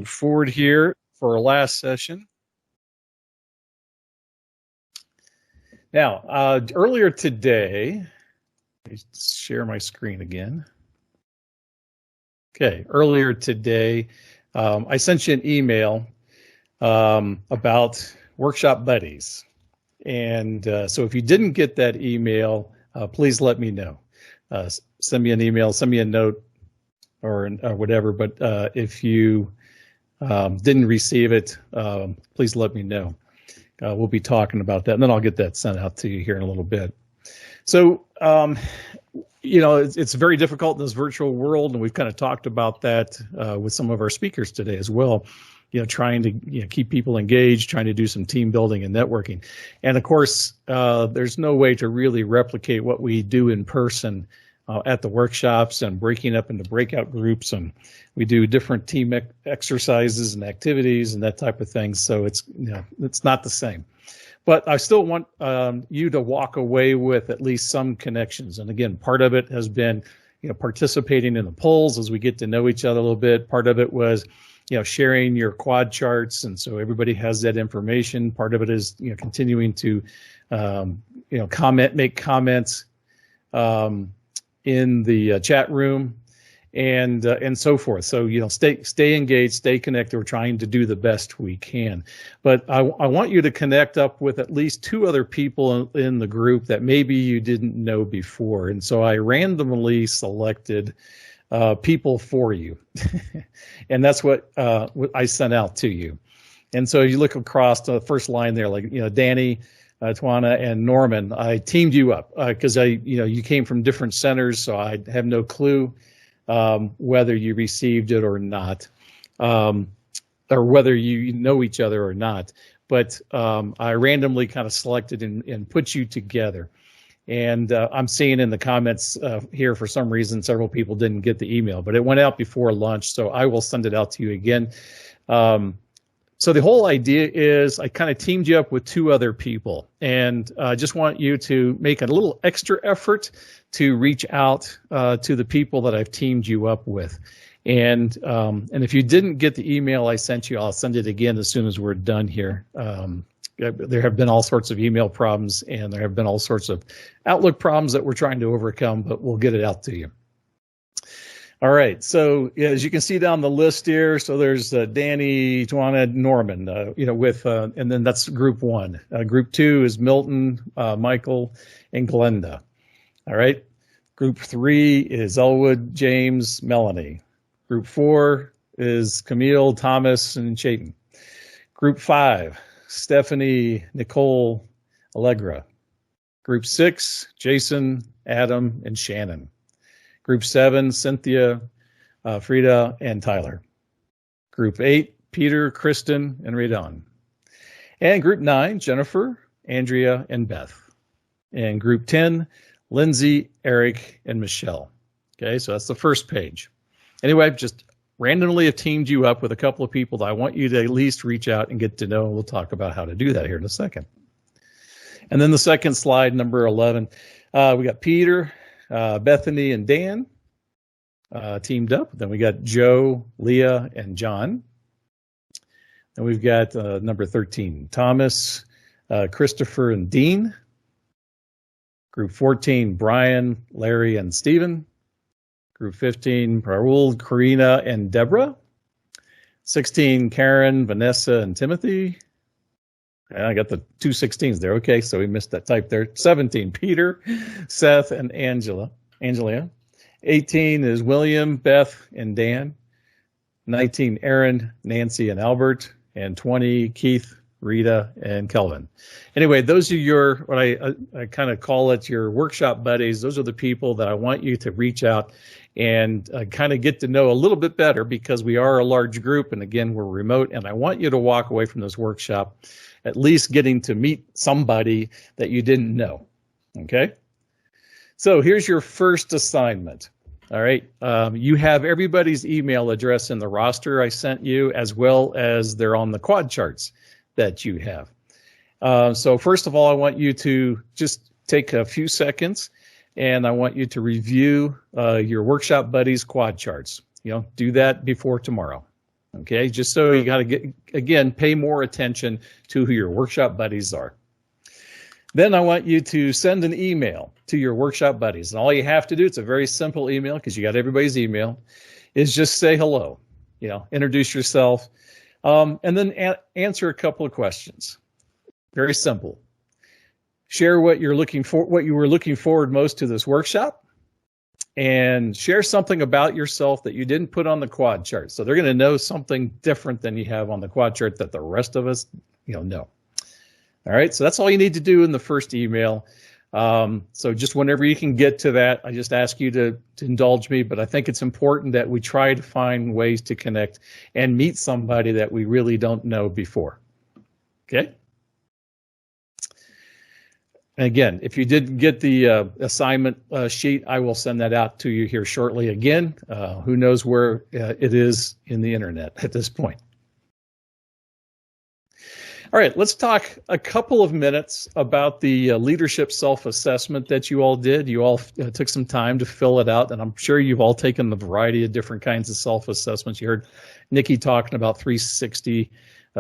Forward here for our last session. Now, earlier today, let me share my screen again. Okay, earlier today, I sent you an email about workshop buddies. And so if you didn't get that email, please let me know. Send me an email, send me a note or whatever. But if you didn't receive it, please let me know. We'll be talking about that, and then I'll get that sent out to you here in a little bit. So, you know, it's very difficult in this virtual world, and we've kind of talked about that with some of our speakers today as well. You know, trying to keep people engaged, trying to do some team building and networking. And of course, there's no way to really replicate what we do in person at the workshops and breaking up into breakout groups, and we do different team exercises and activities and that type of thing. So it's it's not the same. But I still want you to walk away with at least some connections. And again, part of it has been participating in the polls as we get to know each other a little bit. Part of it was sharing your quad charts, and so everybody has that information. Part of it is continuing to make comments in the chat room and so forth. So stay engaged, stay connected. We're trying to do the best we can, but I want you to connect up with at least two other people in the group that maybe you didn't know before. And so I randomly selected people for you, and that's what I sent out to you. And so you look across the first line there, like Danny, Tawana, and Norman. I teamed you up because you came from different centers, so I have no clue whether you received it or not, or whether you know each other or not. But I randomly kind of selected and put you together. And I'm seeing in the comments here, for some reason, several people didn't get the email, but it went out before lunch, so I will send it out to you again. So the whole idea is I kind of teamed you up with two other people, and I just want you to make a little extra effort to reach out to the people that I've teamed you up with. And if you didn't get the email I sent you, I'll send it again as soon as we're done here. There have been all sorts of email problems, and there have been all sorts of Outlook problems that we're trying to overcome, but we'll get it out to you. All right, so as you can see down the list here, so there's Danny, Tawana, Norman, and then that's group one. Group two is Milton, Michael, and Glenda. All right, group three is Elwood, James, Melanie. Group four is Camille, Thomas, and Chayton. Group five, Stephanie, Nicole, Allegra. Group six, Jason, Adam, and Shannon. Group seven, Cynthia, Frida, and Tyler. Group eight, Peter, Kristen, and Radon. And group nine, Jennifer, Andrea, and Beth. And group 10, Lindsay, Eric, and Michelle. Okay, so that's the first page. Anyway, I've just randomly have teamed you up with a couple of people that I want you to at least reach out and get to know, and we'll talk about how to do that here in a second. And then the second slide, number 11, we got Peter, Bethany, and Dan teamed up. Then we got Joe, Leah, and John. And we've got number 13, Thomas, Christopher, and Dean. Group 14, Brian, Larry, and Stephen. Group 15, Raul, Karina, and Deborah. 16, Karen, Vanessa, and Timothy. And I got the two 16s there. Okay, so we missed that type there. 17, Peter, Seth, and Angela. 18 is William, Beth, and Dan. 19, Aaron, Nancy, and Albert. And 20, Keith, Rita, and Kelvin. Anyway, those are your, what I kind of call it, your workshop buddies. Those are the people that I want you to reach out and kind of get to know a little bit better, because we are a large group, and again, we're remote, and I want you to walk away from this workshop at least getting to meet somebody that you didn't know, okay? So here's your first assignment, all right? You have everybody's email address in the roster I sent you, as well as they're on the quad charts that you have. So first of all, I want you to just take a few seconds, and I want you to review your workshop buddies quad charts. Do that before tomorrow. Okay, just so you got to get, again, pay more attention to who your workshop buddies are. Then I want you to send an email to your workshop buddies. And all you have to do, it's a very simple email because you got everybody's email, is just say hello, introduce yourself, and then answer a couple of questions. Very simple. Share what you were looking forward most to this workshop, and share something about yourself that you didn't put on the quad chart. So they're going to know something different than you have on the quad chart that the rest of us, know. All right, so that's all you need to do in the first email. So just whenever you can get to that, I just ask you to indulge me, but I think it's important that we try to find ways to connect and meet somebody that we really don't know before. Okay? And again, if you didn't get the assignment sheet, I will send that out to you here shortly. Again, who knows where it is in the internet at this point. All right, let's talk a couple of minutes about the leadership self-assessment that you all did. You all took some time to fill it out, and I'm sure you've all taken a variety of different kinds of self-assessments. You heard Nikki talking about 360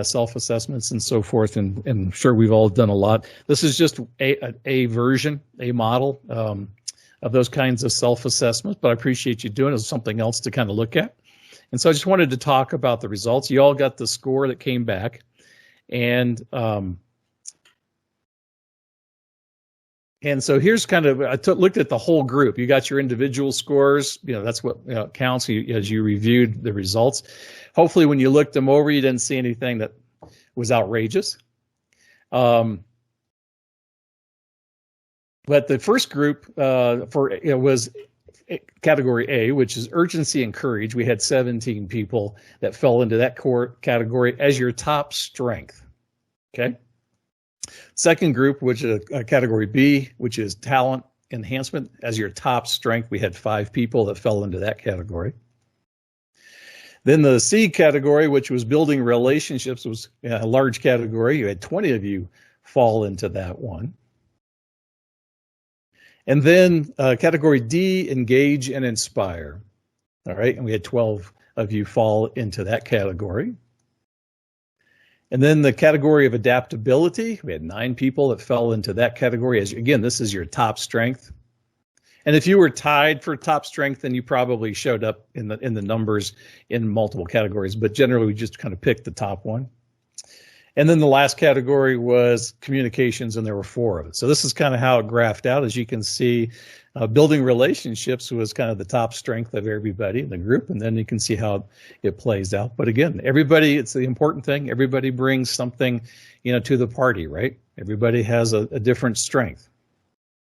self-assessments and so forth, and I'm sure we've all done a lot. This is just a version, a model of those kinds of self-assessments, but I appreciate you doing it as something else to kind of look at. And so I just wanted to talk about the results. You all got the score that came back, and so here's kind of, looked at the whole group. You got your individual scores, that's what counts as you reviewed the results. Hopefully when you looked them over, you didn't see anything that was outrageous. But the first group was category A, which is urgency and courage. We had 17 people that fell into that core category as your top strength. Okay. Second group, which is category B, which is talent enhancement, as your top strength. We had 5 people that fell into that category. Then the C category, which was building relationships, was a large category. You had 20 of you fall into that one. And then category D, engage and inspire. All right, and we had 12 of you fall into that category. And then the category of adaptability, we had 9 people that fell into that category. As again, this is your top strength. And if you were tied for top strength, then you probably showed up in the numbers in multiple categories. But generally, we just kind of picked the top one. And then the last category was communications, and there were 4 of it. So this is kind of how it graphed out. As you can see, building relationships was kind of the top strength of everybody in the group, and then you can see how it plays out. But again, everybody, it's the important thing, everybody brings something, to the party, right? Everybody has a different strength.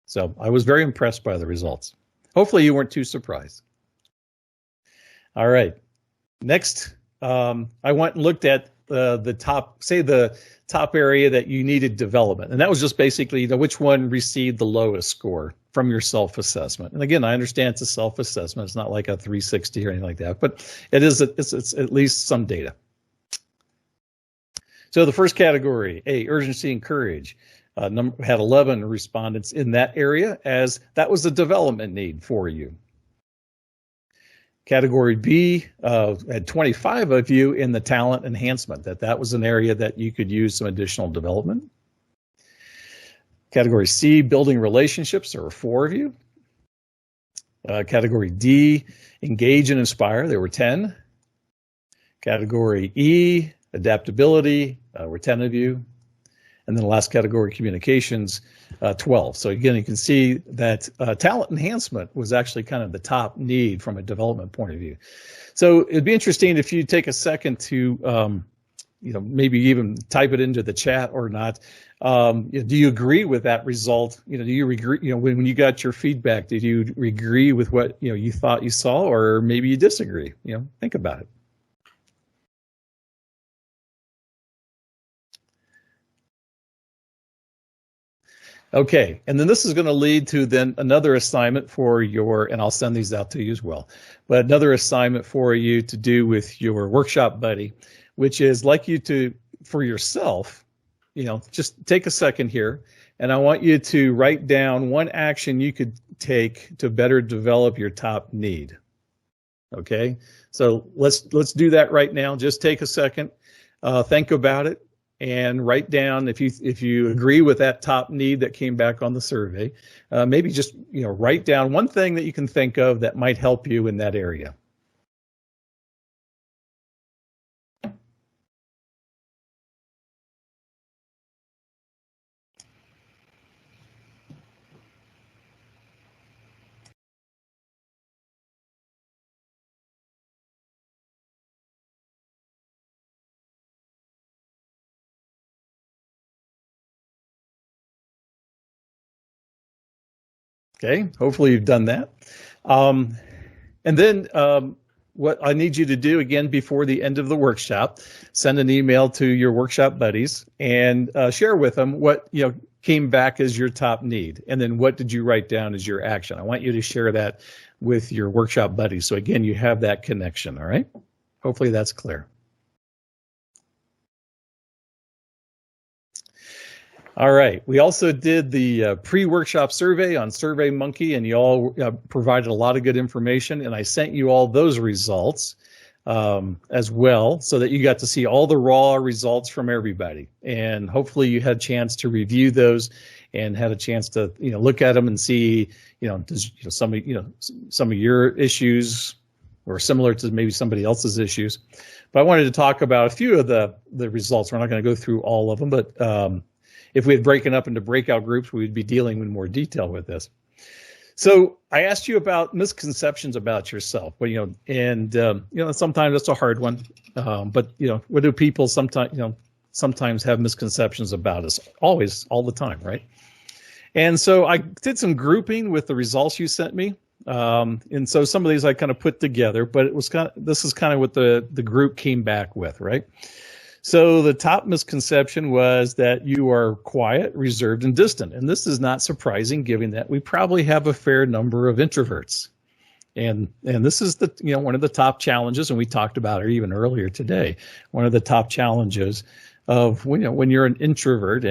So I was very impressed by the results. Hopefully you weren't too surprised. All right, next, I went and looked at the top area that you needed development. And that was just basically, which one received the lowest score from your self-assessment. And again, I understand it's a self-assessment. It's not like a 360 or anything like that, but it's at least some data. So the first category, A, urgency and courage, had 11 respondents in that area, as that was a development need for you. Category B had 25 of you in the talent enhancement, that was an area that you could use some additional development. Category C, building relationships, there were 4 of you. Category D, engage and inspire, there were 10. Category E, adaptability, were 10 of you. And then the last category, communications, 12. So again, you can see that talent enhancement was actually kind of the top need from a development point of view. So it'd be interesting if you take a second to, maybe even type it into the chat or not. Do you agree with that result? Do you agree? When you got your feedback, did you agree with what you thought you saw, or maybe you disagree? Think about it. Okay, and then this is going to lead to then another assignment for and I'll send these out to you as well, but another assignment for you to do with your workshop buddy, which is like for yourself, just take a second here, and I want you to write down one action you could take to better develop your top need. Okay, So let's do that right now. Just take a second, think about it, and write down if you agree with that top need that came back on the survey. Maybe just write down one thing that you can think of that might help you in that area. Okay, hopefully you've done that. And then what I need you to do again before the end of the workshop, send an email to your workshop buddies and share with them what came back as your top need, and then what did you write down as your action. I want you to share that with your workshop buddies. So again, you have that connection. All right. Hopefully that's clear. All right. We also did the pre-workshop survey on SurveyMonkey, and you all provided a lot of good information, and I sent you all those results as well, so that you got to see all the raw results from everybody. And hopefully you had a chance to review those and had a chance to look at them and see some of your issues or similar to maybe somebody else's issues. But I wanted to talk about a few of the results. We're not going to go through all of them, but if we had broken up into breakout groups, we would be dealing in more detail with this. So I asked you about misconceptions about yourself, but sometimes that's a hard one. But what do people sometimes have misconceptions about us? Always, all the time, right? And so I did some grouping with the results you sent me. And so some of these I kind of put together, but this is kind of what the group came back with, right? So the top misconception was that you are quiet, reserved, and distant. And this is not surprising, given that we probably have a fair number of introverts. And this is one of the top challenges, and we talked about it even earlier today. One of the top challenges of when you're an introvert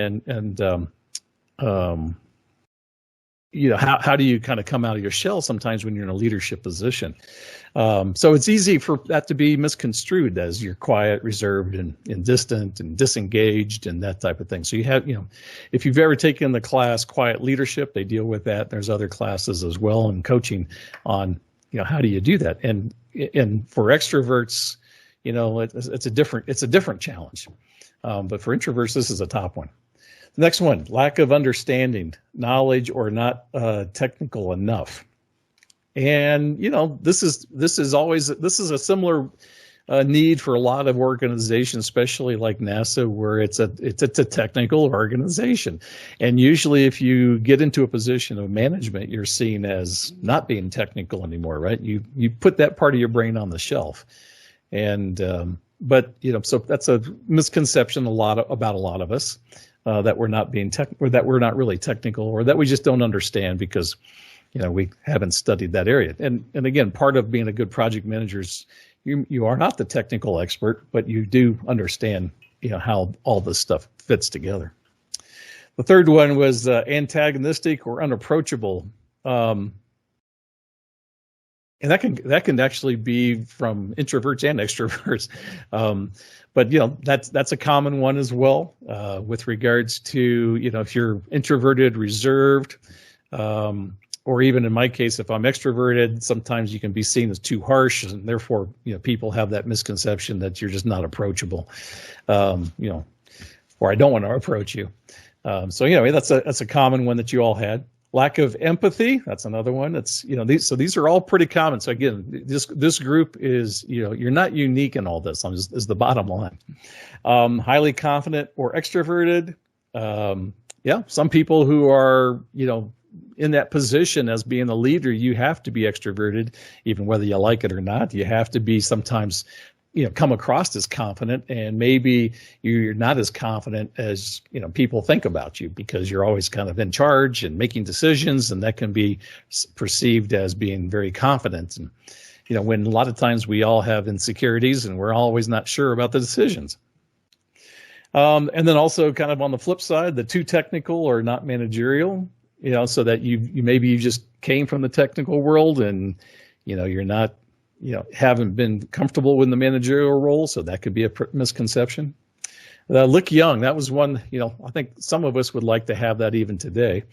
how do you kind of come out of your shell sometimes when you're in a leadership position? So it's easy for that to be misconstrued as you're quiet, reserved, and distant and disengaged and that type of thing. So you have, if you've ever taken the class Quiet Leadership, they deal with that. There's other classes as well and coaching on, how do you do that? And for extroverts, it's a different challenge. But for introverts, this is a top one. The next one, lack of understanding, knowledge, or not technical enough. And this is a similar need for a lot of organizations, especially like NASA, where it's a technical organization. And usually, if you get into a position of management, you're seen as not being technical anymore, right? You put that part of your brain on the shelf, and but so that's a misconception about a lot of us. That we're not being or that we're not really technical, or that we just don't understand because, we haven't studied that area. And again, part of being a good project manager is you are not the technical expert, but you do understand, how all this stuff fits together. The third one was antagonistic or unapproachable. And that can actually be from introverts and extroverts, but that's a common one as well with regards to if you're introverted, reserved, or even in my case, if I'm extroverted, sometimes you can be seen as too harsh, and therefore people have that misconception that you're just not approachable, or I don't want to approach you. So anyway, that's a common one that you all had. Lack of empathy, that's another one. It's these are all pretty common. So again, this group is you're not unique in all this. Is the bottom line. Highly confident or extroverted. Some people who are in that position as being the leader, you have to be extroverted, even whether you like it or not. You have to be sometimes come across as confident, and maybe you're not as confident as people think about you, because you're always kind of in charge and making decisions, and that can be perceived as being very confident. And when a lot of times we all have insecurities and we're always not sure about the decisions. And then also kind of on the flip side, the too technical or not managerial, so that you maybe you just came from the technical world and you're not haven't been comfortable with the managerial role, so that could be a misconception. Look young, that was one, I think some of us would like to have that even today.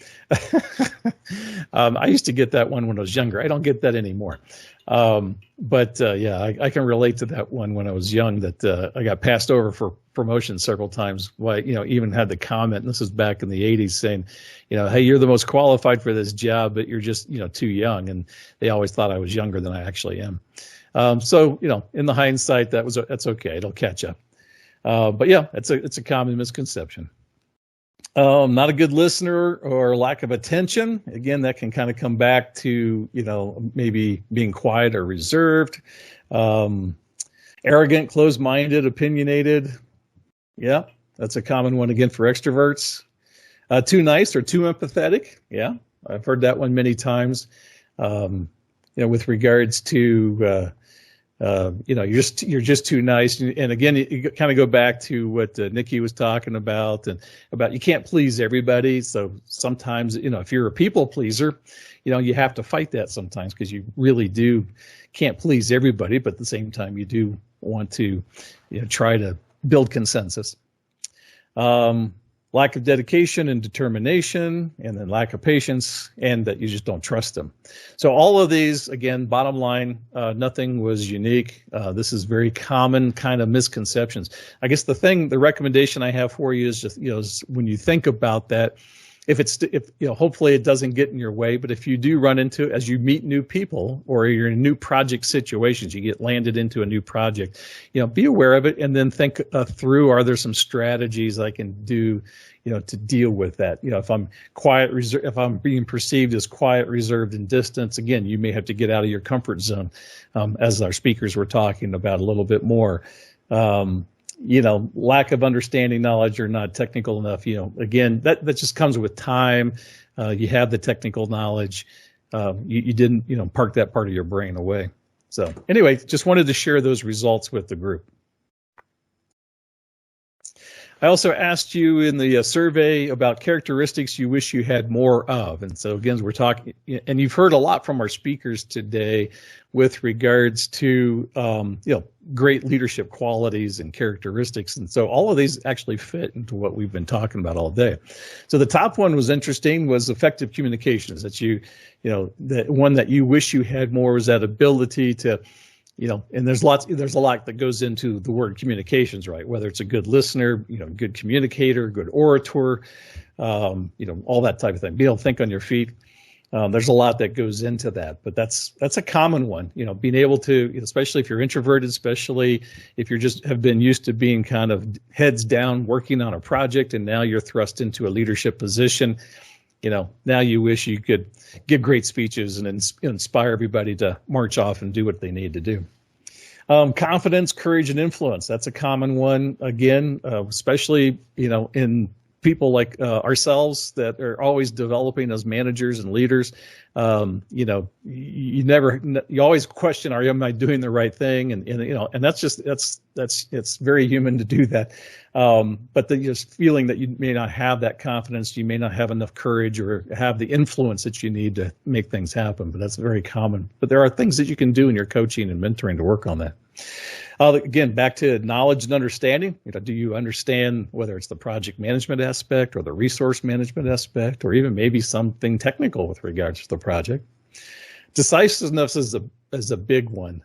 I used to get that one when I was younger. I don't get that anymore. But I can relate to that one when I was young, that I got passed over for promotion several times. Why, even had the comment, and this is back in the 80s, saying, hey, you're the most qualified for this job, but you're just, too young. And they always thought I was younger than I actually am. So, in the hindsight, that's okay. It'll catch up. But yeah, it's a common misconception. Not a good listener or lack of attention. Again, that can kind of come back to, maybe being quiet or reserved, arrogant, closed-minded, opinionated. Yeah, that's a common one again for extroverts. Too nice or too empathetic. Yeah, I've heard that one many times. With regards to, you're just too nice. And again, you kind of go back to what Nikki was talking about, and about you can't please everybody. So sometimes, if you're a people pleaser, you have to fight that sometimes, because you really can't please everybody, but at the same time, you do want to, try to build consensus. Lack of dedication and determination, and then lack of patience, and that you just don't trust them. So all of these, again, bottom line, nothing was unique. This is very common kind of misconceptions. I guess the recommendation I have for you is just, is when you think about that, if hopefully it doesn't get in your way, but if you do run into it as you meet new people, or you're in new project situations, you get landed into a new project, be aware of it, and then think through, are there some strategies I can do, to deal with that? If I'm quiet, if I'm being perceived as quiet, reserved, and distant, again, you may have to get out of your comfort zone, as our speakers were talking about a little bit more. Lack of understanding, knowledge, or not technical enough, again, that just comes with time. You have the technical knowledge. You didn't, park that part of your brain away. So anyway, just wanted to share those results with the group. I also asked you in the survey about characteristics you wish you had more of. And so again, we're talking, and you've heard a lot from our speakers today with regards to, great leadership qualities and characteristics. And so all of these actually fit into what we've been talking about all day. So the top one was interesting, was effective communications. That the one that you wish you had more was that ability to, and there's a lot that goes into the word communications, right? Whether it's a good listener, good communicator, good orator, all that type of thing. Be able to think on your feet. There's a lot that goes into that, but that's a common one. Being able to, especially if you're introverted, especially if you just have been used to being kind of heads down working on a project, and now you're thrust into a leadership position. Now you wish you could give great speeches and inspire everybody to march off and do what they need to do. Confidence, courage, and influence. That's a common one. Again, especially, in people like ourselves that are always developing as managers and leaders. You always question, am I doing the right thing? And that's very human to do that. But just feeling that you may not have that confidence, you may not have enough courage or have the influence that you need to make things happen. But that's very common. But there are things that you can do in your coaching and mentoring to work on that. Again, back to knowledge and understanding. Do you understand whether it's the project management aspect or the resource management aspect, or even maybe something technical with regards to the project? Decisiveness is a big one.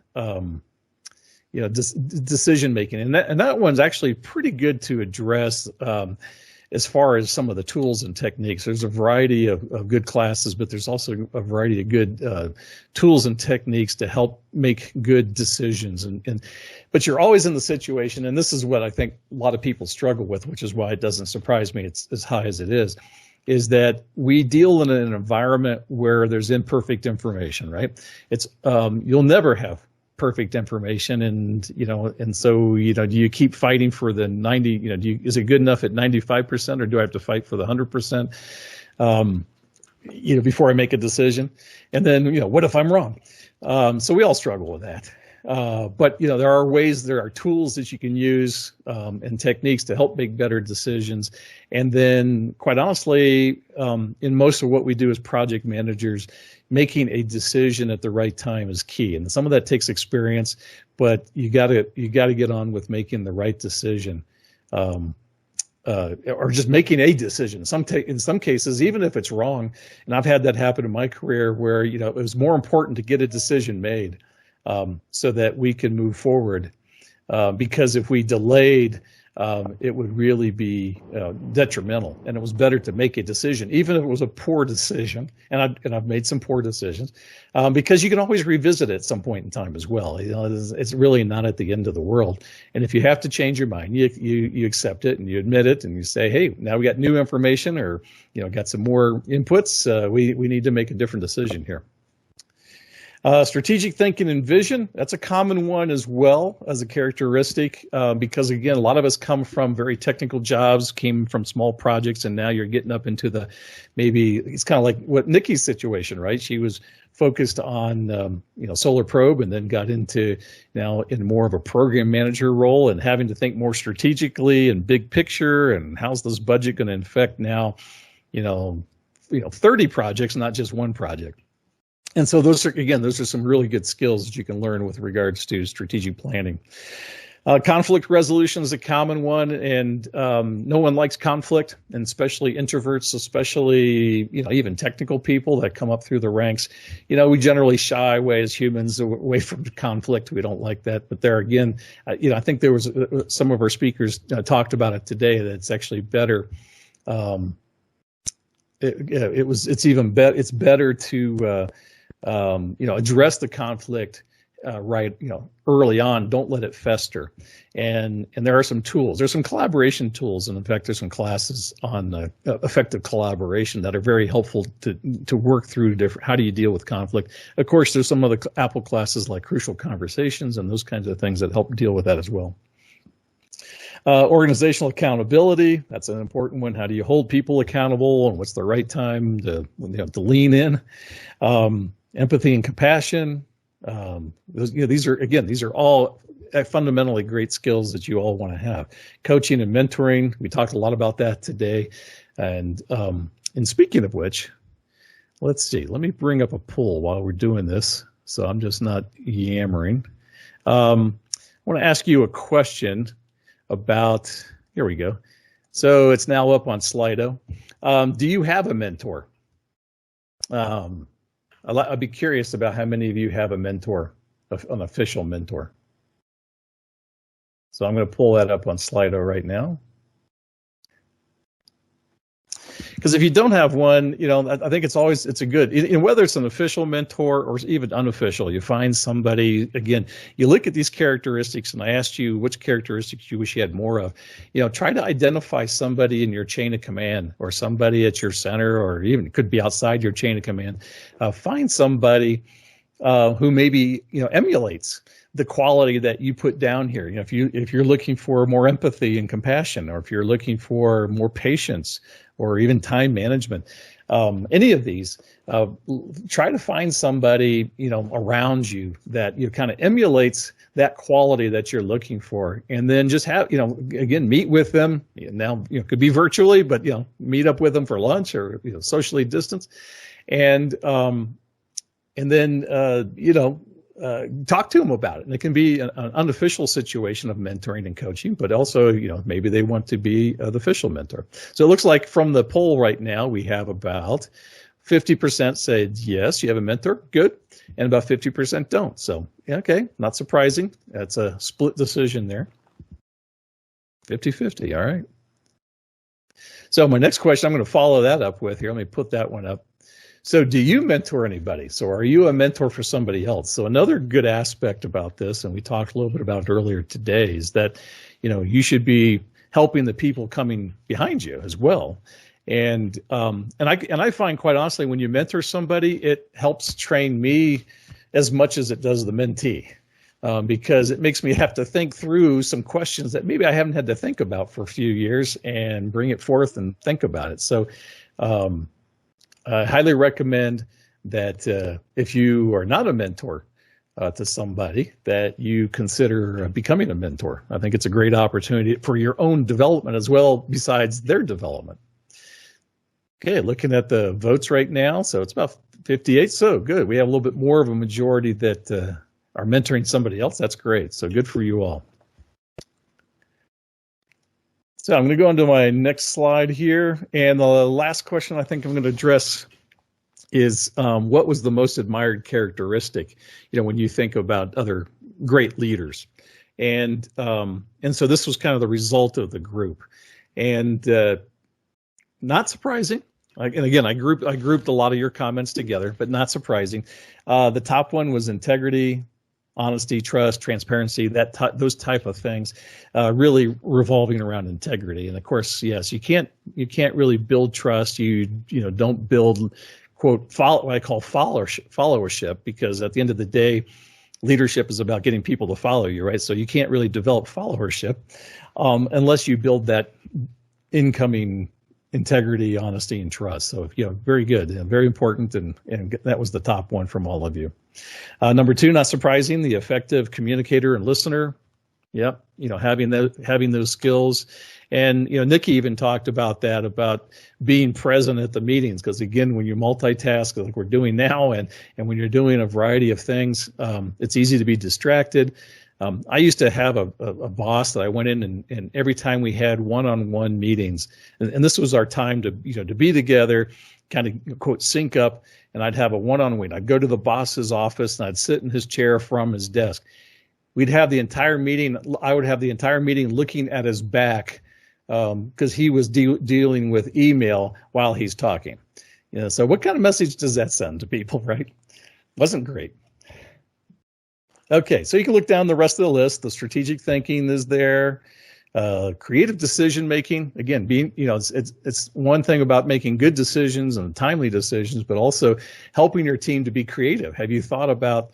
Decision making, and that one's actually pretty good to address. As far as some of the tools and techniques, there's a variety of good classes, but there's also a variety of good tools and techniques to help make good decisions. But you're always in the situation, and this is what I think a lot of people struggle with, which is why it doesn't surprise me it's as high as it is that we deal in an environment where there's imperfect information, right? It's you'll never have perfect information, and so do you keep fighting for the 90? Is it good enough at 95%, or do I have to fight for the 100%? Before I make a decision, and then what if I'm wrong? So we all struggle with that. But there are ways, there are tools that you can use and techniques to help make better decisions. And then, quite honestly, in most of what we do as project managers, making a decision at the right time is key. And some of that takes experience, but you got to get on with making the right decision. Or just making a decision. In some cases, even if it's wrong, and I've had that happen in my career where it was more important to get a decision made so that we can move forward. Because if we delayed, it would really be detrimental. And it was better to make a decision, even if it was a poor decision. And I've made some poor decisions because you can always revisit it at some point in time as well. It's really not at the end of the world. And if you have to change your mind, you accept it and you admit it and you say, hey, now we got new information or got some more inputs. We need to make a different decision here. Strategic thinking and vision, that's a common one as well as a characteristic because, again, a lot of us come from very technical jobs, came from small projects, and now you're getting up into maybe it's kind of like what Nikki's situation, right? She was focused on, Solar Probe and then got into now in more of a program manager role and having to think more strategically and big picture and how's this budget going to affect now, 30 projects, not just one project. And so those are some really good skills that you can learn with regards to strategic planning. Conflict resolution is a common one, and no one likes conflict, and especially introverts, especially even technical people that come up through the ranks. We generally shy away as humans away from conflict. We don't like that. But there again, I think there was some of our speakers talked about it today that it's actually better. It's better to address the conflict right, early on. Don't let it fester. And there are some tools. There's some collaboration tools, and in fact, there's some classes on effective collaboration that are very helpful to work through how do you deal with conflict. Of course, there's some other Apple classes like Crucial Conversations and those kinds of things that help deal with that as well. Organizational accountability, that's an important one. How do you hold people accountable, and what's the right time to lean in? Empathy and compassion. These are all fundamentally great skills that you all want to have. Coaching and mentoring, we talked a lot about that today. And speaking of which, let's see, let me bring up a poll while we're doing this, so I'm just not yammering. I want to ask you a question about, here we go. So it's now up on Slido. Do you have a mentor? I'd be curious about how many of you have a mentor, an official mentor. So I'm going to pull that up on Slido right now. Because if you don't have one, I think it's a good, whether it's an official mentor or even unofficial, you find somebody, again, you look at these characteristics, and I asked you which characteristics you wish you had more of. Try to identify somebody in your chain of command or somebody at your center, or even it could be outside your chain of command. Find somebody who maybe, emulates the quality that you put down here. If you're looking for more empathy and compassion, or if you're looking for more patience or even time management, any of these, try to find somebody, around you that kind of emulates that quality that you're looking for, and then just have, again, meet with them. Now, could be virtually, but meet up with them for lunch or socially distance, and then talk to them about it. And it can be an unofficial situation of mentoring and coaching, but also, maybe they want to be the official mentor. So it looks like from the poll right now, we have about 50% said, yes, you have a mentor, good, and about 50% don't. So, okay, not surprising. That's a split decision there. 50-50, all right. So my next question, I'm going to follow that up with here. Let me put that one up. So do you mentor anybody? So are you a mentor for somebody else? So another good aspect about this, and we talked a little bit about it earlier today, is that, you should be helping the people coming behind you as well. And I find, quite honestly, when you mentor somebody, it helps train me as much as it does the mentee, because it makes me have to think through some questions that maybe I haven't had to think about for a few years and bring it forth and think about it. So I highly recommend that if you are not a mentor, to somebody that you consider becoming a mentor. I think it's a great opportunity for your own development as well, besides their development. Okay, looking at the votes right now, so it's about 58. So good. We have a little bit more of a majority that are mentoring somebody else. That's great. So good for you all. So I'm going to go into my next slide here. And the last question I think I'm going to address is what was the most admired characteristic, when you think about other great leaders. And so this was kind of the result of the group. And not surprising. And again, I grouped a lot of your comments together, but not surprising. The top one was integrity, honesty, trust, transparency, those type of things, really revolving around integrity. And of course, yes, you can't really build trust. You don't build, quote, what I call followership, because at the end of the day, leadership is about getting people to follow you, right? So you can't really develop followership unless you build that incoming integrity, honesty, and trust. So, very good, very important, and that was the top one from all of you. Number two, not surprising, the effective communicator and listener. Yep, having those skills. And, Nikki even talked about that, about being present at the meetings, because again, when you multitask like we're doing now, and when you're doing a variety of things, it's easy to be distracted. I used to have a boss that I went in and every time we had one-on-one meetings, and this was our time to be together, kind of quote sync up, and I'd have a one-on-one. I'd go to the boss's office and I'd sit in his chair from his desk. We'd have the entire meeting. I would have the entire meeting looking at his back because he was dealing with email while he's talking. So what kind of message does that send to people, right? Wasn't great. Okay, so you can look down the rest of the list. The strategic thinking is there. Creative decision making. Again, it's one thing about making good decisions and timely decisions, but also helping your team to be creative. Have you thought about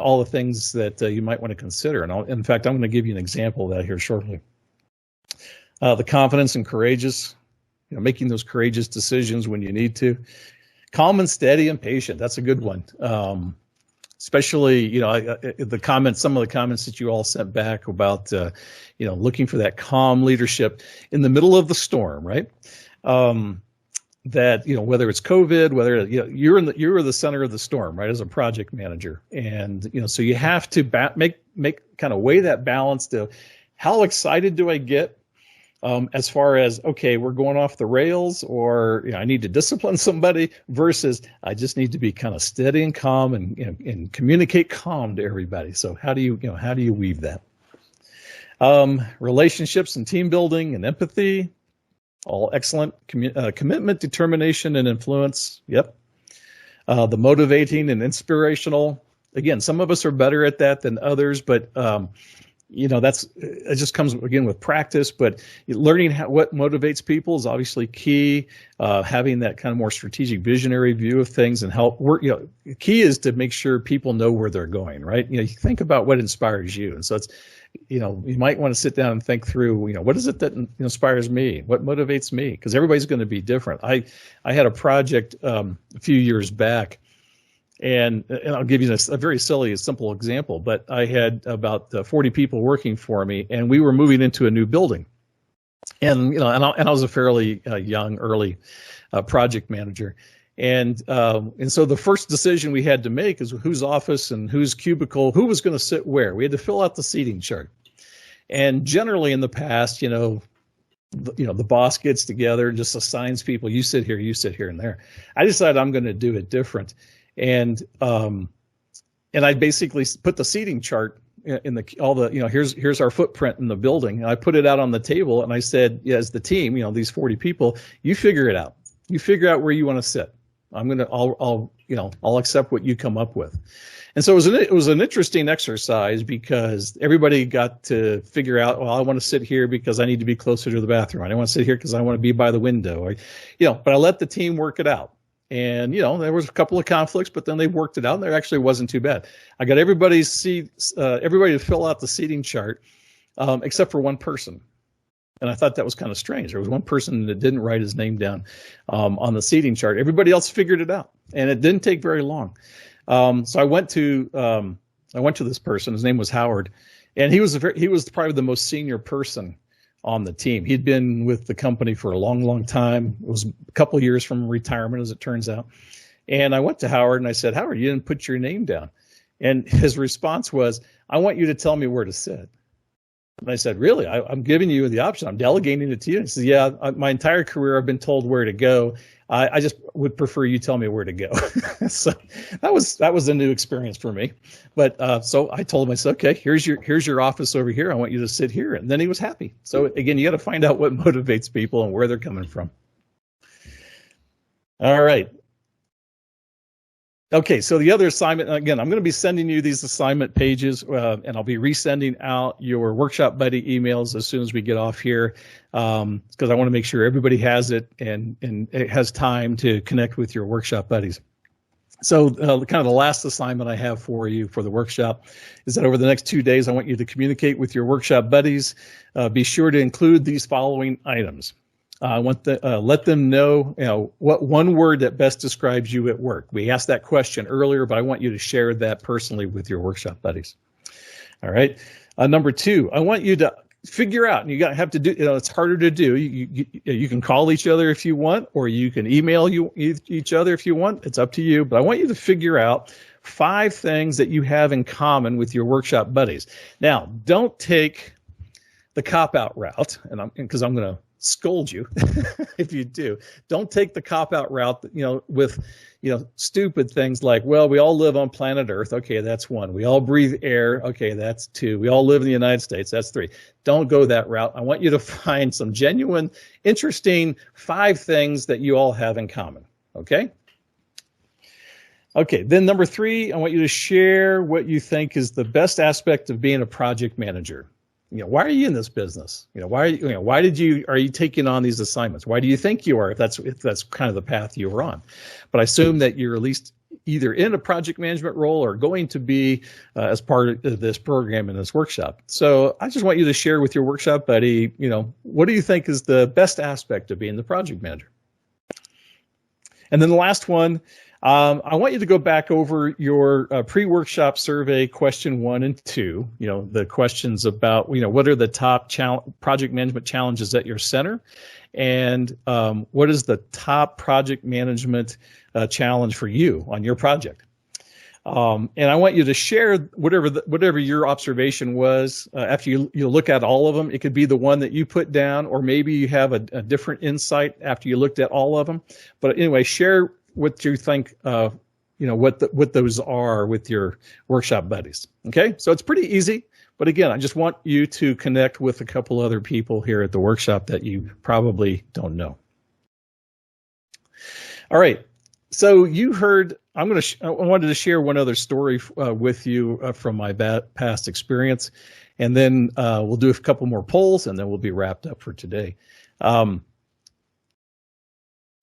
all the things that you might want to consider? And in fact, I'm going to give you an example of that here shortly. The confidence and courageous, making those courageous decisions when you need to. Calm and steady and patient. That's a good one. Especially, some of the comments that you all sent back about, looking for that calm leadership in the middle of the storm, right? That, whether it's COVID, whether, you're the center of the storm, right? As a project manager. And, so you have to make kind of weigh that balance to how excited do I get? As far as, okay, we're going off the rails, or I need to discipline somebody, versus I just need to be kind of steady and calm and communicate calm to everybody. So how do you weave that? Relationships and team building and empathy, all excellent. Commitment, determination, and influence. Yep. The motivating and inspirational. Again, some of us are better at that than others, but it just comes again with practice, but learning what motivates people is obviously key. Having that kind of more strategic, visionary view of things and help work. Key is to make sure people know where they're going, right? You think about what inspires you, and so it's, you might want to sit down and think through, what is it that inspires me? What motivates me? Because everybody's going to be different. I had a project a few years back. And I'll give you a very silly, simple example, but I had about 40 people working for me, and we were moving into a new building. And I was a fairly young, early project manager, and so the first decision we had to make is whose office and whose cubicle, who was going to sit where. We had to fill out the seating chart. And generally, in the past, the boss gets together and just assigns people. You sit here, and there. I decided I'm going to do it different. And I basically put the seating chart in here's our footprint in the building. And I put it out on the table, and I said, as the team, these 40 people, you figure it out. You figure out where you want to sit. I'll accept what you come up with. And so it was an interesting exercise, because everybody got to figure out, well, I want to sit here because I need to be closer to the bathroom. I don't want to sit here because I want to be by the window. But I let the team work it out. And, there was a couple of conflicts, but then they worked it out, and there actually wasn't too bad. I got everybody to fill out the seating chart, except for one person. And I thought that was kind of strange. There was one person that didn't write his name down on the seating chart. Everybody else figured it out, and it didn't take very long. So I went to I went to this person. His name was Howard, and he was probably the most senior person on the team. He'd been with the company for a long, long time. It was a couple of years from retirement, as it turns out. And I went to Howard and I said, Howard, you didn't put your name down. And his response was, I want you to tell me where to sit. And I said, really? I'm giving you the option. I'm delegating it to you. And he says, yeah, my entire career I've been told where to go. I just would prefer you tell me where to go. So that was a new experience for me. But so I told him, I said, okay, here's your office over here. I want you to sit here. And then he was happy. So again, you got to find out what motivates people and where they're coming from. All right. Okay, so the other assignment, again, I'm going to be sending you these assignment pages, and I'll be resending out your Workshop Buddy emails as soon as we get off here, because I want to make sure everybody has it and it has time to connect with your Workshop Buddies. So kind of the last assignment I have for you for the workshop is that over the next 2 days, I want you to communicate with your Workshop Buddies. Be sure to include these following items. I want let them know, what one word that best describes you at work. We asked that question earlier, but I want you to share that personally with your Workshop Buddies. All right. Number 2, I want you to figure out, and you have to do, it's harder to do. You can call each other if you want, or you can email each other if you want. It's up to you. But I want you to figure out 5 things that you have in common with your Workshop Buddies. Now, don't take the cop-out route, because I'm going to scold you if you do. Don't take the cop-out route, with, stupid things like, well, we all live on planet Earth. Okay, that's 1. We all breathe air. Okay, that's 2. We all live in the United States. That's 3. Don't go that route. I want you to find some genuine, interesting 5 things that you all have in common. Okay? Okay, then number 3, I want you to share what you think is the best aspect of being a project manager. Why are you in this business? Why are you taking on these assignments? Why do you think you are, if that's kind of the path you were on? But I assume that you're at least either in a project management role or going to be as part of this program in this workshop. So I just want you to share with your Workshop Buddy, what do you think is the best aspect of being the project manager? And then the last one, I want you to go back over your pre-workshop survey question 1 and 2, the questions about, what are the top project management challenges at your center, and what is the top project management challenge for you on your project. And I want you to share whatever your observation was after you look at all of them. It could be the one that you put down, or maybe you have a different insight after you looked at all of them. But anyway, share what you think, what those are with your Workshop Buddies. Okay, so it's pretty easy. But again, I just want you to connect with a couple other people here at the workshop that you probably don't know. All right. So you heard, I wanted to share one other story with you from my past experience, and then we'll do a couple more polls, and then we'll be wrapped up for today.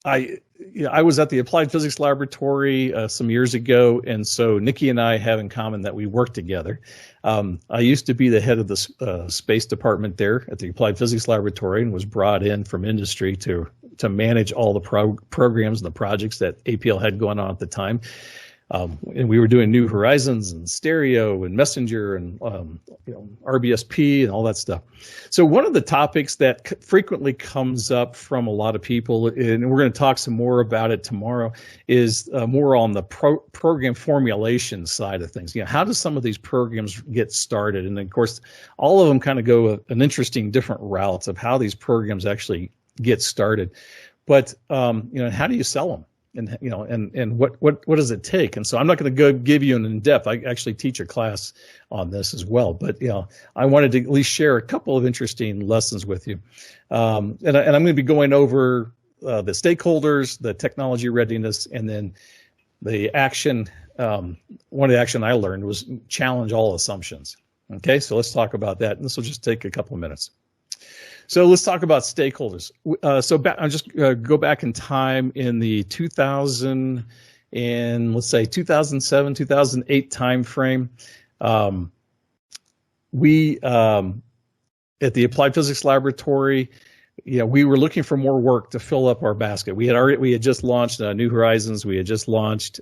I was at the Applied Physics Laboratory some years ago, and so Nikki and I have in common that we work together. I used to be the head of the space department there at the Applied Physics Laboratory, and was brought in from industry to manage all the programs and the projects that APL had going on at the time. And we were doing New Horizons and stereo and messenger and RBSP and all that stuff. So one of the topics that frequently comes up from a lot of people, and we're going to talk some more about it tomorrow, is more on the program formulation side of things. How do some of these programs get started? And of course, all of them kind of go an interesting different routes of how these programs actually get started. But how do you sell them? And what does it take? And so I'm not going to go give you an in-depth. I actually teach a class on this as well. But I wanted to at least share a couple of interesting lessons with you. And I'm going to be going over the stakeholders, the technology readiness, and then the action. One of the action I learned was challenge all assumptions. Okay, so let's talk about that. And this will just take a couple of minutes. So let's talk about stakeholders. I'll just go back in time in the 2007, 2008 timeframe. We at the Applied Physics Laboratory we were looking for more work to fill up our basket. We had just launched New Horizons. We had just launched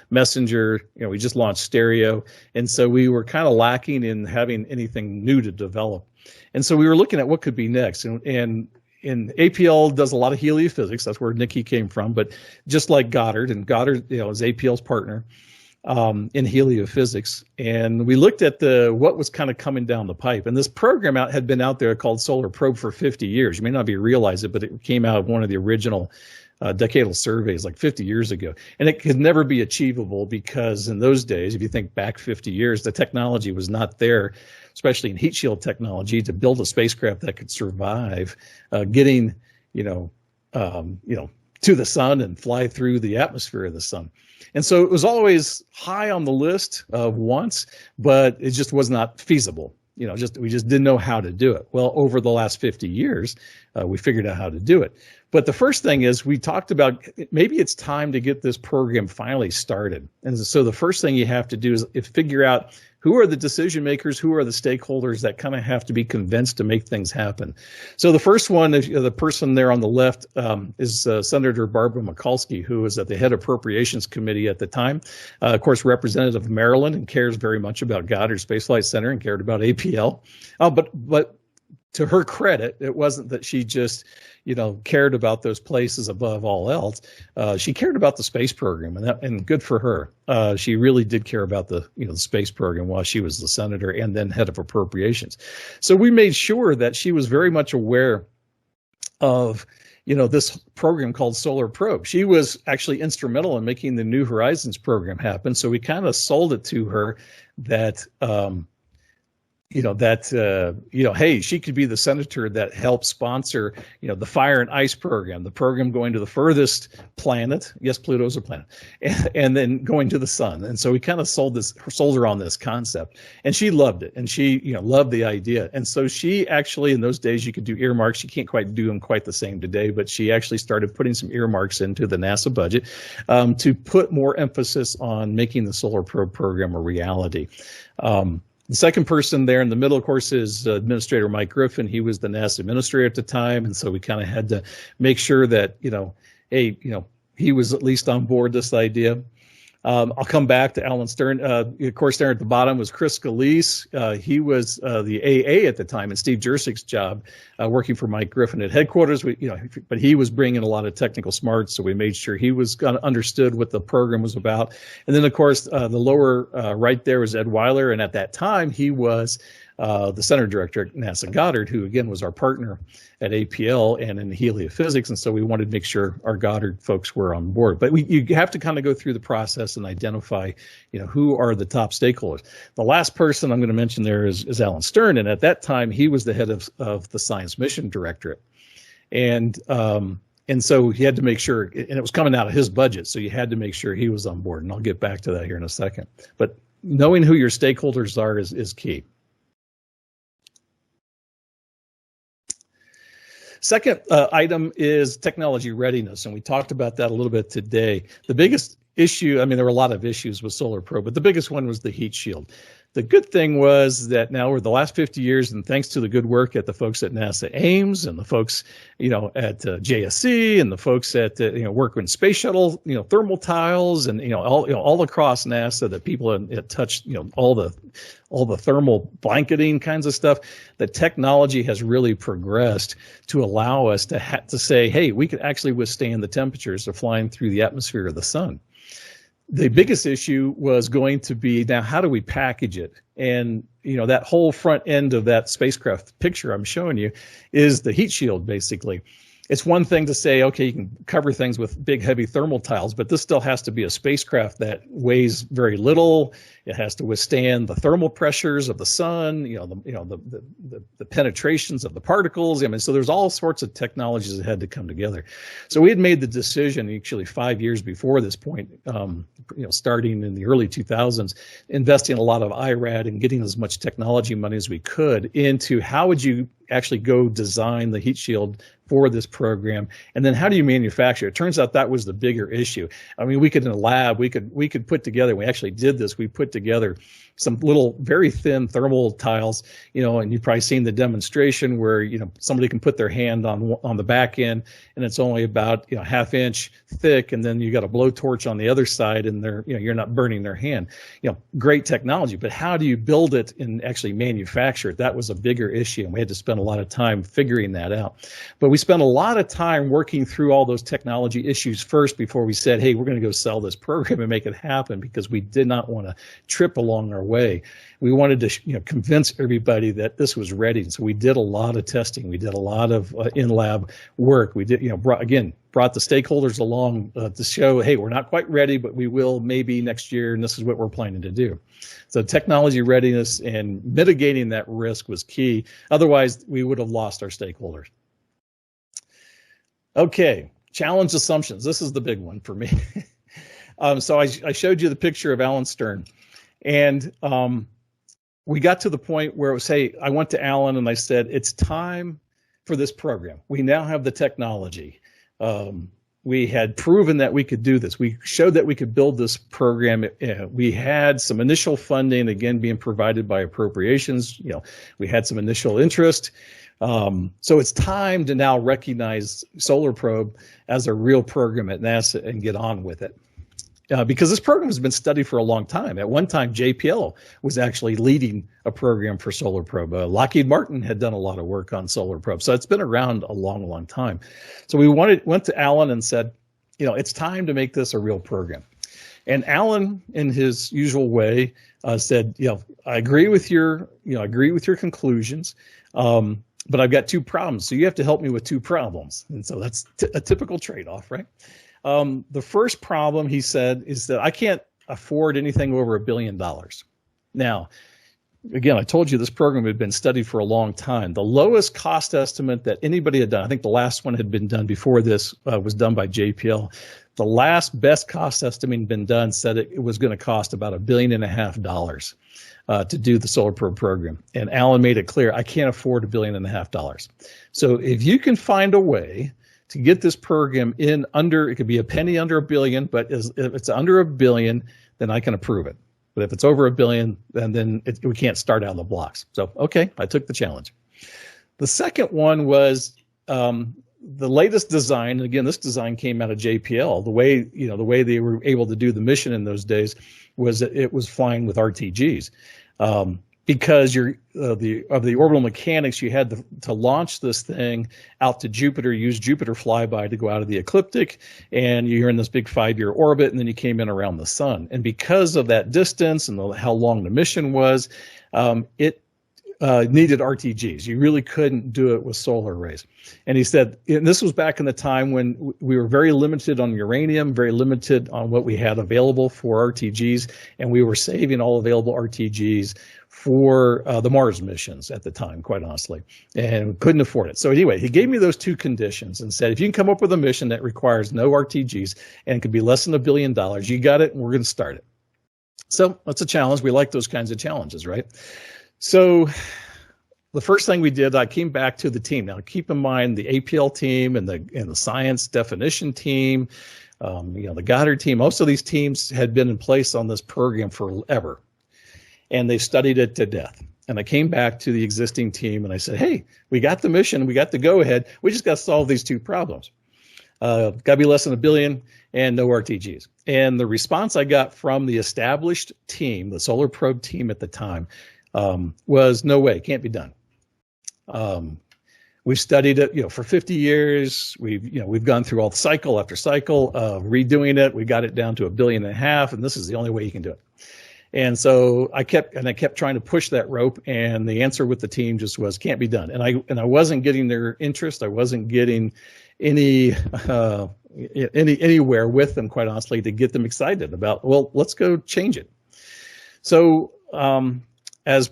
Messenger. We just launched Stereo, and so we were kind of lacking in having anything new to develop. And so we were looking at what could be next. And APL does a lot of heliophysics. That's where Nikki came from. But just like Goddard, and Goddard, is APL's partner in heliophysics. And we looked at what was kind of coming down the pipe. And this program had been out there called Solar Probe for 50 years. You may not realize it, but it came out of one of the original decadal surveys like 50 years ago. And it could never be achievable because in those days, if you think back 50 years, the technology was not there, especially in heat shield technology, to build a spacecraft that could survive getting, to the sun and fly through the atmosphere of the sun. And so it was always high on the list of wants, but it just was not feasible. We just didn't know how to do it. Well, over the last 50 years, we figured out how to do it. But the first thing is we talked about maybe it's time to get this program finally started. And so the first thing you have to do is figure out who are the decision makers, who are the stakeholders that kind of have to be convinced to make things happen. So the first one, the person there on the left, is Senator Barbara Mikulski, who was at the head appropriations committee at the time, of course, representative of Maryland, and cares very much about Goddard Space Flight Center and cared about APL. But to her credit, it wasn't that she just, cared about those places above all else. She cared about the space program, and good for her. She really did care about the space program while she was the senator and then head of appropriations. So we made sure that she was very much aware of this program called Solar Probe. She was actually instrumental in making the New Horizons program happen. So we kind of sold it to her that hey, she could be the senator that helped sponsor, the Fire and Ice program, the program going to the furthest planet. Yes, Pluto's a planet, and then going to the sun. And so we kind of sold her on this concept, and she loved it, and she, loved the idea. And so she actually, in those days, you could do earmarks. You can't quite do them quite the same today, but she actually started putting some earmarks into the NASA budget to put more emphasis on making the Solar Probe program a reality. The second person there in the middle, of course, is Administrator Mike Griffin. He was the NASA administrator at the time, and so we kind of had to make sure that, he was at least on board this idea. I'll come back to Alan Stern. Of course, there at the bottom was Chris Scalise. He was the AA at the time, and Steve Jersik's job, working for Mike Griffin at headquarters. But he was bringing a lot of technical smarts, so we made sure he was understood what the program was about. And then, of course, the lower right there was Ed Weiler, and at that time he was the center director at NASA Goddard, who again was our partner at APL and in heliophysics, and so we wanted to make sure our Goddard folks were on board. But you have to kind of go through the process and identify, who are the top stakeholders. The last person I'm going to mention there is Alan Stern, and at that time he was the head of the Science Mission Directorate, and so he had to make sure, and it was coming out of his budget, so you had to make sure he was on board. And I'll get back to that here in a second. But knowing who your stakeholders are is key. Second item is technology readiness, and we talked about that a little bit today. The biggest issue, there were a lot of issues with Solar Probe, but the biggest one was the heat shield. The good thing was that now over the last 50 years, and thanks to the good work at the folks at NASA Ames and the folks, at JSC and the folks at, work in space shuttle, thermal tiles and, all across NASA, that people had touched, all the thermal blanketing kinds of stuff. The technology has really progressed to allow us to say, hey, we could actually withstand the temperatures of flying through the atmosphere of the sun. The biggest issue was going to be, now how do we package it? And that whole front end of that spacecraft picture I'm showing you is the heat shield, basically. It's one thing to say, okay, you can cover things with big, heavy thermal tiles, but this still has to be a spacecraft that weighs very little. It has to withstand the thermal pressures of the sun, the penetrations of the particles. So there's all sorts of technologies that had to come together. So we had made the decision, actually 5 years before this point, starting in the early 2000s, investing a lot of IRAD and getting as much technology money as we could into how would you actually go design the heat shield for this program, and then how do you manufacture it? It turns out that was the bigger issue. We could, in a lab, we could put together, we actually did this, we put together some little very thin thermal tiles, and you've probably seen the demonstration where, somebody can put their hand on the back end and it's only about, ½ inch thick. And then you got a blowtorch on the other side and you're not burning their hand. Great technology, but how do you build it and actually manufacture it? That was a bigger issue. And we had to spend a lot of time figuring that out. But we spent a lot of time working through all those technology issues first before we said, hey, we're going to go sell this program and make it happen, because we did not want to trip along our way. We wanted to convince everybody that this was ready. And so we did a lot of testing. We did a lot of in-lab work. We did, brought the stakeholders along to show, hey, we're not quite ready, but we will maybe next year, and this is what we're planning to do. So technology readiness and mitigating that risk was key. Otherwise, we would have lost our stakeholders. Okay, challenge assumptions. This is the big one for me. So I showed you the picture of Alan Stern, and we got to the point where it was, hey, I went to Alan and I said, it's time for this program. We now have the technology. We had proven that we could do this. We showed that we could build this program. We had some initial funding, again, being provided by appropriations. We had some initial interest. So it's time to now recognize Solar Probe as a real program at NASA and get on with it. Because this program has been studied for a long time. At one time, JPL was actually leading a program for Solar Probe. Lockheed Martin had done a lot of work on Solar Probe. So it's been around a long, long time. So we went to Alan and said, it's time to make this a real program. And Alan, in his usual way, said, I agree with your conclusions. But I've got two problems. So you have to help me with two problems. And so that's a typical trade-off, right? The first problem, he said, is that I can't afford anything over $1 billion. Now, again, I told you this program had been studied for a long time. The lowest cost estimate that anybody had done, I think the last one had been done before this was done by JPL. The last best cost estimate had been done said it was going to cost about $1.5 billion to do the Solar Probe program. And Alan made it clear, I can't afford $1.5 billion. So if you can find a way to get this program in under, it could be a penny under $1 billion, but if it's under $1 billion, then I can approve it. But if it's over $1 billion, then we can't start out of the blocks. So, okay, I took the challenge. The second one was the latest design. And again, this design came out of JPL. The way they were able to do the mission in those days was that it was flying with RTGs. Because of the orbital mechanics, you had to launch this thing out to Jupiter, use Jupiter flyby to go out of the ecliptic, and you're in this big 5-year orbit, and then you came in around the sun. And because of that distance and how long the mission was, it needed RTGs. You really couldn't do it with solar arrays. And he said, and this was back in the time when we were very limited on uranium, very limited on what we had available for RTGs, and we were saving all available RTGs for the Mars missions at the time, quite honestly, and couldn't afford it. So anyway, he gave me those two conditions and said, if you can come up with a mission that requires no RTGs and could be less than $1 billion, you got it, and we're going to start it. So that's a challenge. We like those kinds of challenges, right? So the first thing we did, I came back to the team. Now, keep in mind the APL team and the science definition team, the Goddard team. Most of these teams had been in place on this program forever, and they studied it to death. And I came back to the existing team and I said, hey, we got the mission, we got the go-ahead. We just got to solve these two problems. Got to be less than $1 billion and no RTGs. And the response I got from the established team, the Solar Probe team at the time, was no way, can't be done. We've studied it, for 50 years. We've gone through all the cycle after cycle of redoing it. We got it down to $1.5 billion, and this is the only way you can do it. And so I kept trying to push that rope, and the answer with the team just was can't be done. And I wasn't getting their interest. I wasn't getting anywhere with them, quite honestly, to get them excited about, well, let's go change it. So as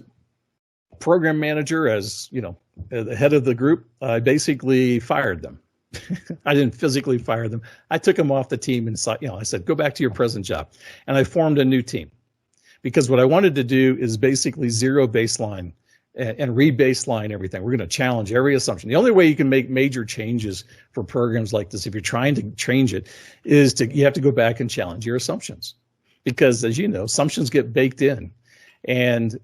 program manager, as the head of the group, I basically fired them. I didn't physically fire them. I took them off the team and I said, go back to your present job. And I formed a new team. Because what I wanted to do is basically zero baseline and re-baseline everything. We're going to challenge every assumption. The only way you can make major changes for programs like this, if you're trying to change it, is you have to go back and challenge your assumptions. Because as you know, assumptions get baked in. And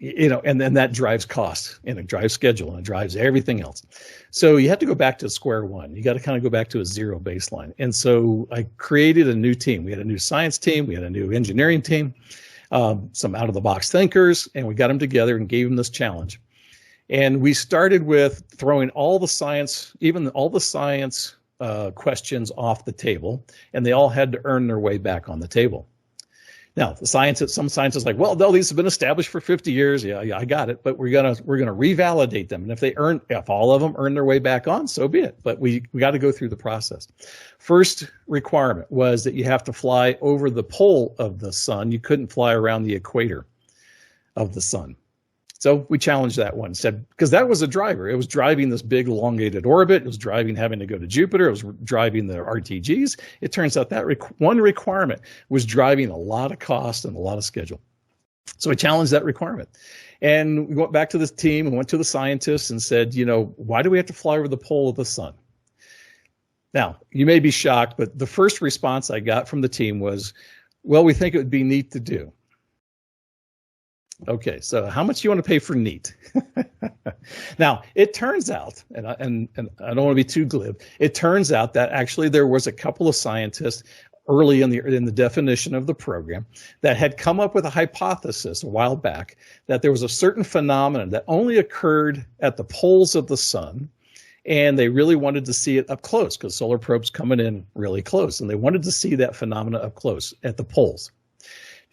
and then that drives cost, and it drives schedule, and it drives everything else. So you have to go back to square one. You got to kind of go back to a zero baseline. And so I created a new team. We had a new science team. We had a new engineering team, some out of the box thinkers, and we got them together and gave them this challenge. And we started with throwing all the science, even all the science questions off the table, and they all had to earn their way back on the table. Now, some scientists are like, well, no, these have been established for 50 years. Yeah, I got it. But we're gonna revalidate them. And if all of them earn their way back on, so be it. But we got to go through the process. First requirement was that you have to fly over the pole of the sun. You couldn't fly around the equator of the sun. So we challenged that one, said, because that was a driver. It was driving this big elongated orbit. It was driving having to go to Jupiter. It was driving the RTGs. It turns out that one requirement was driving a lot of cost and a lot of schedule. So we challenged that requirement. And we went back to this team and went to the scientists and said, why do we have to fly over the pole of the sun? Now, you may be shocked, but the first response I got from the team was, well, we think it would be neat to do. Okay, so how much do you want to pay for neat? Now, it turns out, and I don't want to be too glib, it turns out that actually there was a couple of scientists early in the definition of the program that had come up with a hypothesis a while back that there was a certain phenomenon that only occurred at the poles of the sun, and they really wanted to see it up close because solar probes coming in really close, and they wanted to see that phenomena up close at the poles.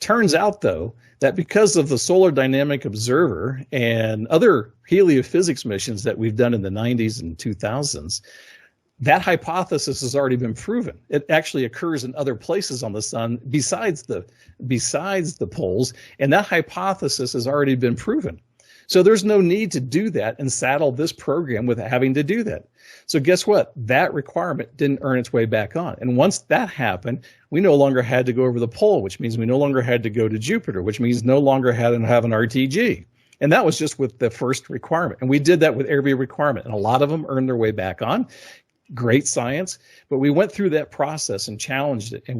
Turns out, though, that because of the Solar Dynamic Observer and other heliophysics missions that we've done in the 90s and 2000s, that hypothesis has already been proven. It actually occurs in other places on the sun besides the poles, and that hypothesis has already been proven. So there's no need to do that and saddle this program with having to do that. So guess what? That requirement didn't earn its way back on. And once that happened, we no longer had to go over the pole, which means we no longer had to go to Jupiter, which means no longer had to have an RTG. And that was just with the first requirement. And we did that with every requirement. And a lot of them earned their way back on. Great science. But we went through that process and challenged it. And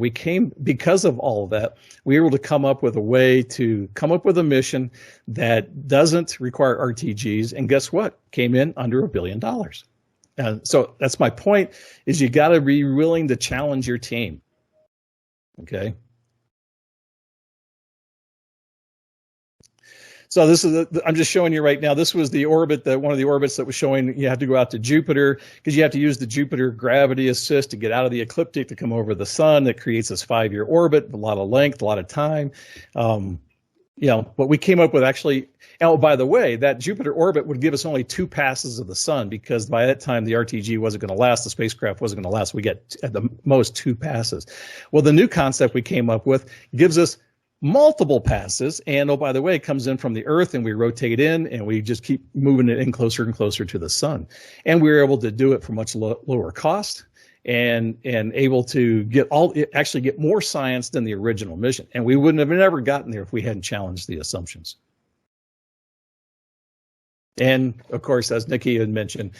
because of all of that, we were able to come up with a way to come up with a mission that doesn't require RTGs. And guess what? Came in under $1 billion. So that's my point, is you got to be willing to challenge your team. Okay. So this is I'm just showing you right now. This was the orbit, one of the orbits that was showing you have to go out to Jupiter because you have to use the Jupiter gravity assist to get out of the ecliptic to come over the sun. That creates this 5-year orbit, a lot of length, a lot of time. But we came up with actually. Oh, by the way, that Jupiter orbit would give us only 2 passes of the sun because by that time the RTG wasn't going to last, the spacecraft wasn't going to last. We get at the most 2 passes. Well, the new concept we came up with gives us multiple passes, and oh, by the way, it comes in from the Earth, and we rotate in, and we just keep moving it in closer and closer to the sun. And we were able to do it for much lower cost, and able to get more science than the original mission. And we wouldn't have never gotten there if we hadn't challenged the assumptions. And of course, as Nikki had mentioned,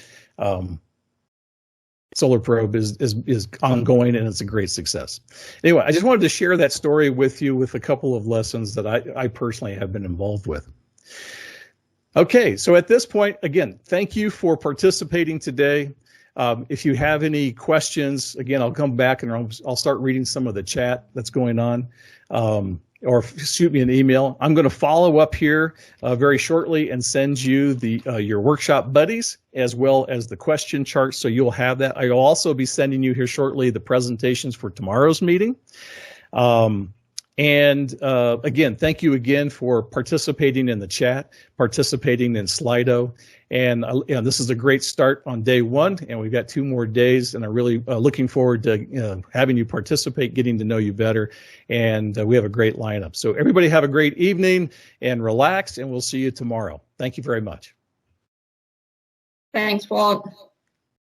Solar Probe is ongoing, and it's a great success. Anyway, I just wanted to share that story with you with a couple of lessons that I personally have been involved with. Okay, so at this point, again, thank you for participating today. If you have any questions, again, I'll come back and I'll start reading some of the chat that's going on. Or shoot me an email. I'm going to follow up here very shortly and send you your workshop buddies as well as the question chart, so you'll have that. I'll also be sending you here shortly the presentations for tomorrow's meeting. Again, thank you again for participating in the chat, participating in Slido. And this is a great start on day 1, and we've got 2 more days, and I'm really looking forward to having you participate, getting to know you better, and we have a great lineup. So everybody have a great evening and relax, and we'll see you tomorrow. Thank you very much. Thanks, Walt.